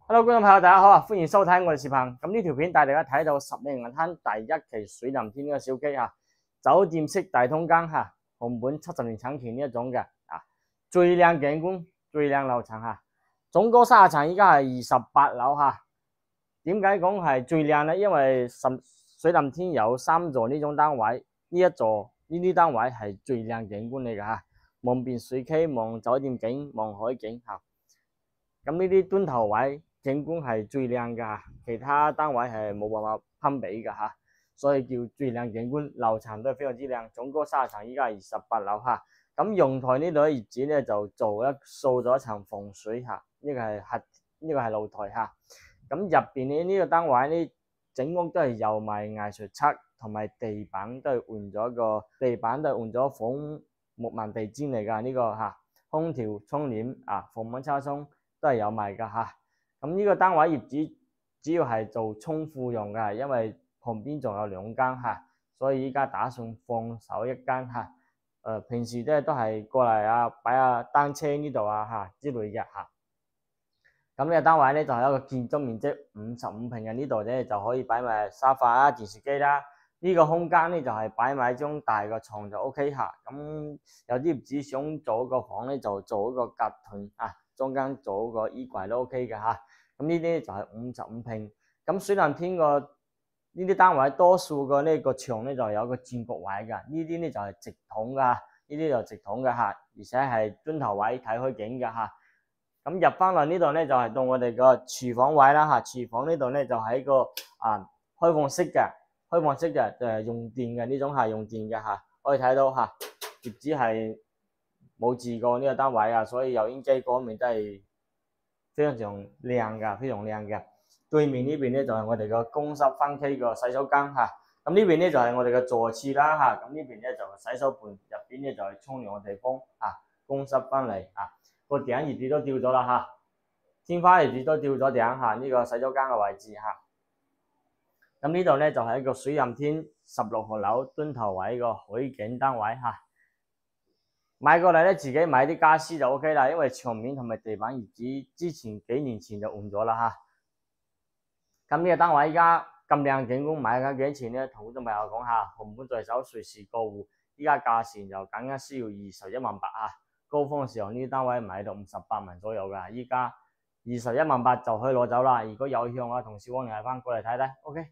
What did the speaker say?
Hello，觀眾朋友，大家好啊！歡迎收睇我哋視頻。咁呢條片帶大家睇到十里銀灘第一期水藍天呢個小機啊，酒店式大通間嚇，紅本70年產權呢一種嘅啊，最靚景觀、最靚樓層嚇，總高30層，依家係28樓嚇。點解講係最靚咧？因為水藍天有3座呢種單位，呢啲單位係最靚景觀嚟㗎嚇，望邊水溪、望酒店景、望海景嚇。咁呢啲墩頭位景觀係最靚㗎，其他單位係冇辦法攀比㗎嚇，所以叫最靚景觀。樓層都係非常之靚，總高30層，依家係28樓嚇。咁陽台呢度嘅業主咧就掃咗一層防水嚇，呢個係露台嚇。咁入邊呢個單位呢，整屋都係油埋藝術漆，同埋地板都係換咗仿木紋地氈嚟㗎呢個嚇，空調、窗簾啊、防蚊紗窗都係有埋㗎嚇。咁呢個單位業主主要係做倉庫用㗎，因為旁邊仲有2間嚇，所以依家打算放手1間嚇。平時咧都係過嚟啊擺下單車呢度啊嚇之類嘅嚇。咁呢個單位咧就係一個建築面積55平嘅，呢度咧就可以擺埋沙發啦、電視機啦。呢個空間咧就係擺埋張大嘅床就 OK 嚇。咁有啲業主想做一個房咧，就做一個隔斷啊，中間做一個衣櫃都 OK 嘅嚇。咁呢啲就係55平。咁水藍天個呢啲單位多數個呢個牆咧就有一個轉角位㗎，呢啲咧就係直筒㗎，呢啲就直筒嘅嚇，而且係磚頭位睇開景嘅嚇。咁入翻嚟呢度咧就係到我哋個廚房位啦嚇，廚房呢度咧就係一個開放式嘅，就係用電嘅呢種係用電嘅嚇，可以睇到嚇，業主係冇住過呢個單位啊，所以油煙機嗰面都係非常靚㗎，非常靚嘅。對面呢邊咧就係我哋個公濕分區個洗手間嚇，咁呢邊咧就係我哋嘅坐廁啦嚇，咁呢邊咧就係洗手盆，入邊咧就係沖涼嘅地方啊，公濕分離啊。個頂業主都吊咗啦嚇，天花業主都吊咗頂嚇，呢個洗手間嘅位置嚇。咁呢度咧就係一個水藍天16號樓墩頭位個海景單位嚇。買過嚟咧自己買啲家私就 OK 啦，因為牆面同埋地板業主之前幾年前就換咗啦嚇。咁呢個單位依家咁靚景觀買緊幾多錢咧？同觀眾朋友講下，紅本在手，隨時過戶。依家價錢就僅僅需要21萬8啊！高峰嘅時候呢啲單位買到58萬左右㗎，依家21萬8就可以攞走啦。如果有興嘅話，同小王聯繫翻過嚟睇睇。OK。